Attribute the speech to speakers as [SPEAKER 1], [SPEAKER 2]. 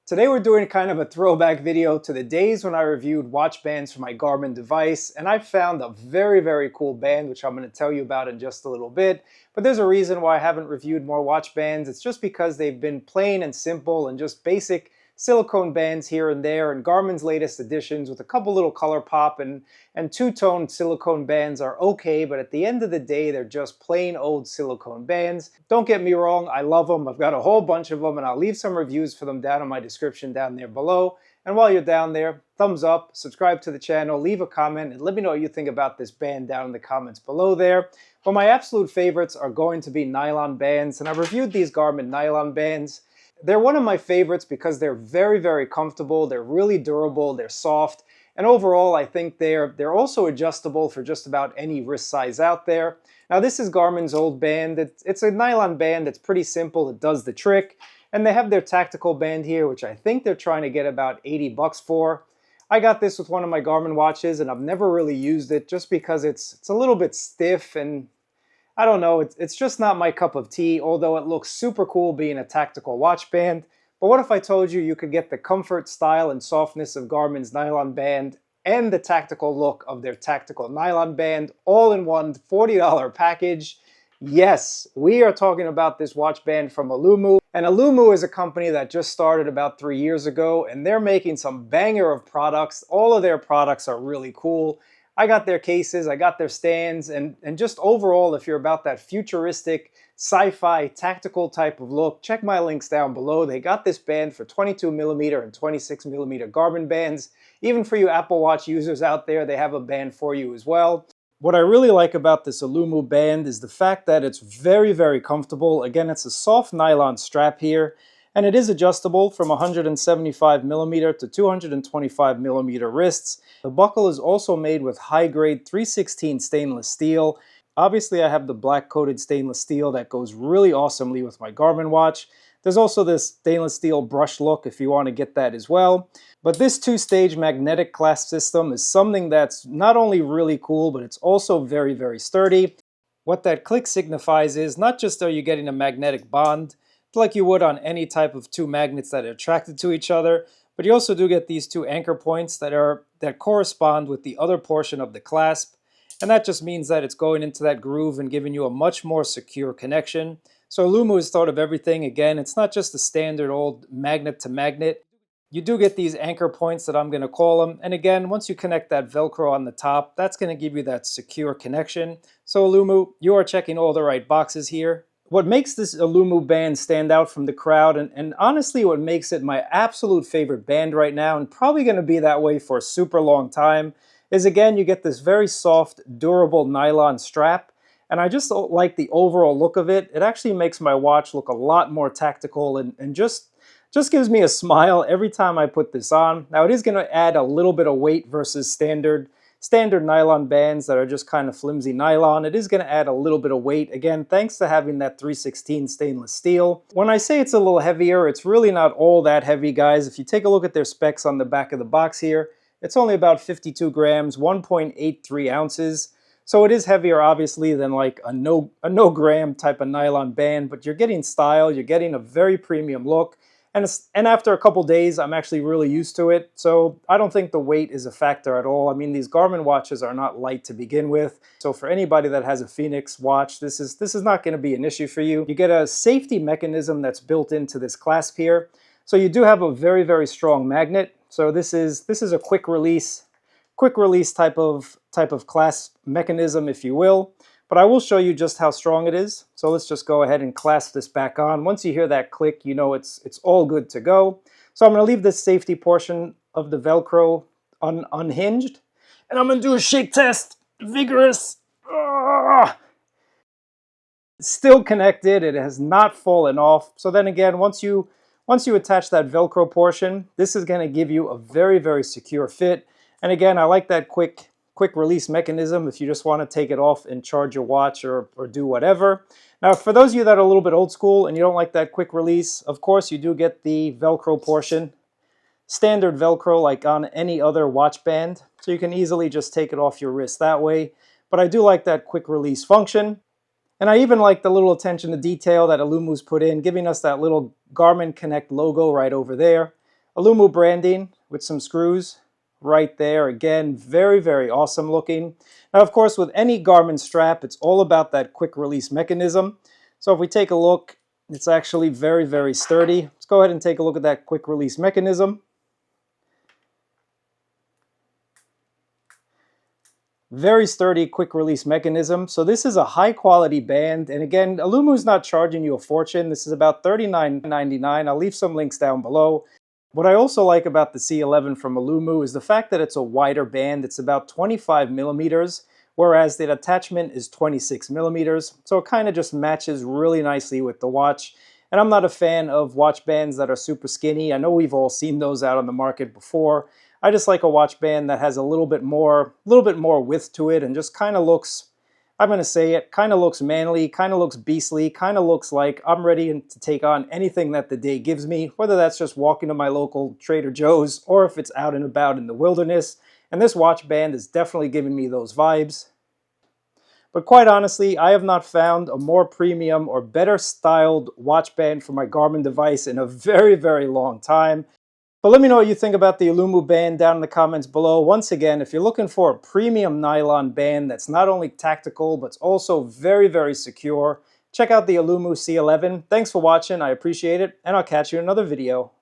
[SPEAKER 1] Today we're doing kind of a throwback video to the days when I reviewed watch bands for my Garmin device, and I found a very cool band which I'm going to tell you about in just a little bit. But there's a reason why I haven't reviewed more watch bands. It's just because they've been plain and simple and just basic silicone bands here and there, and Garmin's latest additions with a couple little color pop and two-tone silicone bands are okay, but at the end of the day they're just plain old silicone bands. Don't get me wrong, I love them. I've got a whole bunch of them and I'll leave some reviews for them down in my description down there below. And while you're down there, thumbs up, subscribe to the channel, leave a comment, and let me know what you think about this band down in the comments below there. But my absolute favorites are going to be nylon bands, and I've reviewed these Garmin nylon bands. They're one of my favorites because they're very comfortable, they're really durable, they're soft, and overall I think they're also adjustable for just about any wrist size out there. Now this is Garmin's old band. It's a nylon band that's pretty simple, it does the trick, and they have their tactical band here, which I think they're trying to get about 80 bucks for. I got this with one of my Garmin watches and I've never really used it just because it's a little bit stiff and I don't know, it's just not my cup of tea, although it looks super cool being a tactical watch band. But what if I told you you could get the comfort, style, and softness of Garmin's nylon band and the tactical look of their tactical nylon band all in one $40 package? Yes, we are talking about this watch band from Aulumu. And Aulumu is a company that just started about 3 years ago, and they're making some banger of products. All of their products are really cool. I got their cases, I got their stands, and just overall, if you're about that futuristic, sci-fi, tactical type of look, check my links down below. They got this band for 22mm and 26mm Garmin bands. Even for you Apple Watch users out there, they have a band for you as well. What I really like about this Aulumu band is the fact that it's very comfortable. Again, it's a soft nylon strap here, and it is adjustable from 175mm to 225mm wrists. The buckle is also made with high-grade 316 stainless steel. Obviously, I have the black-coated stainless steel that goes really awesomely with my Garmin watch. There's also this stainless steel brush look if you want to get that as well. But this two-stage magnetic clasp system is something that's not only really cool, but it's also very sturdy. What that click signifies is not just are you getting a magnetic bond, like you would on any type of two magnets that are attracted to each other, but you also do get these two anchor points that correspond with the other portion of the clasp, and that just means that it's going into that groove and giving you a much more secure connection. So Aulumu has thought of everything. Again, it's not just a standard old magnet to magnet. You do get these anchor points that I'm going to call them, and again, once you connect that Velcro on the top, that's going to give you that secure connection. So Aulumu, you are checking all the right boxes here. What makes this Aulumu band stand out from the crowd, and honestly what makes it my absolute favorite band right now, and probably going to be that way for a super long time, is again you get this very soft, durable nylon strap, and I just like the overall look of it. It actually makes my watch look a lot more tactical and just gives me a smile every time I put this on. Now it is going to add a little bit of weight versus standard nylon bands that are just kind of flimsy nylon. It is going to add a little bit of weight, again, thanks to having that 316 stainless steel. When I say it's a little heavier, it's really not all that heavy, guys. If you take a look at their specs on the back of the box here, it's only about 52 grams, 1.83 ounces. So it is heavier, obviously, than like a no gram type of nylon band, but you're getting style, you're getting a very premium look. And after a couple days, I'm actually really used to it, so I don't think the weight is a factor at all. I mean, these Garmin watches are not light to begin with, so for anybody that has a Fenix watch, this is not going to be an issue for you. You get a safety mechanism that's built into this clasp here, so you do have a very strong magnet. So this is a quick release type of clasp mechanism, if you will. But I will show you just how strong it is. So let's just go ahead and clasp this back on. Once you hear that click, you know it's all good to go. So I'm going to leave this safety portion of the Velcro unhinged. And I'm going to do a shake test. Vigorous. Still connected. It has not fallen off. So then again, once you attach that Velcro portion, this is going to give you a very secure fit. And again, I like that quick release mechanism if you just want to take it off and charge your watch or do whatever. Now, for those of you that are a little bit old school and you don't like that quick release, of course you do get the Velcro portion. Standard Velcro like on any other watch band, so you can easily just take it off your wrist that way. But I do like that quick release function. And I even like the little attention to detail that Aulumu's put in, giving us that little Garmin Connect logo right over there. Aulumu branding with some screws right there. Again, very, very awesome looking. Now, of course, with any Garmin strap, it's all about that quick release mechanism. So if we take a look, it's actually very, very sturdy. Let's go ahead and take a look at that quick release mechanism. Very sturdy quick release mechanism. So this is a high quality band, and again, Aulumu is not charging you a fortune. This is about $39.99. I'll leave some links down below. What I also like about the C11 from Aulumu is the fact that it's a wider band. It's about 25 millimeters, whereas the attachment is 26 millimeters. So it kind of just matches really nicely with the watch. And I'm not a fan of watch bands that are super skinny. I know we've all seen those out on the market before. I just like a watch band that has a little bit more width to it and just kind of looks, I'm going to say it, kind of looks manly, kind of looks beastly, kind of looks like I'm ready to take on anything that the day gives me, whether that's just walking to my local Trader Joe's or if it's out and about in the wilderness. And this watch band is definitely giving me those vibes. But quite honestly, I have not found a more premium or better styled watch band for my Garmin device in a very, very long time. But let me know what you think about the Aulumu band down in the comments below. Once again, if you're looking for a premium nylon band that's not only tactical, but it's also very, very secure, check out the Aulumu C11. Thanks for watching, I appreciate it, and I'll catch you in another video.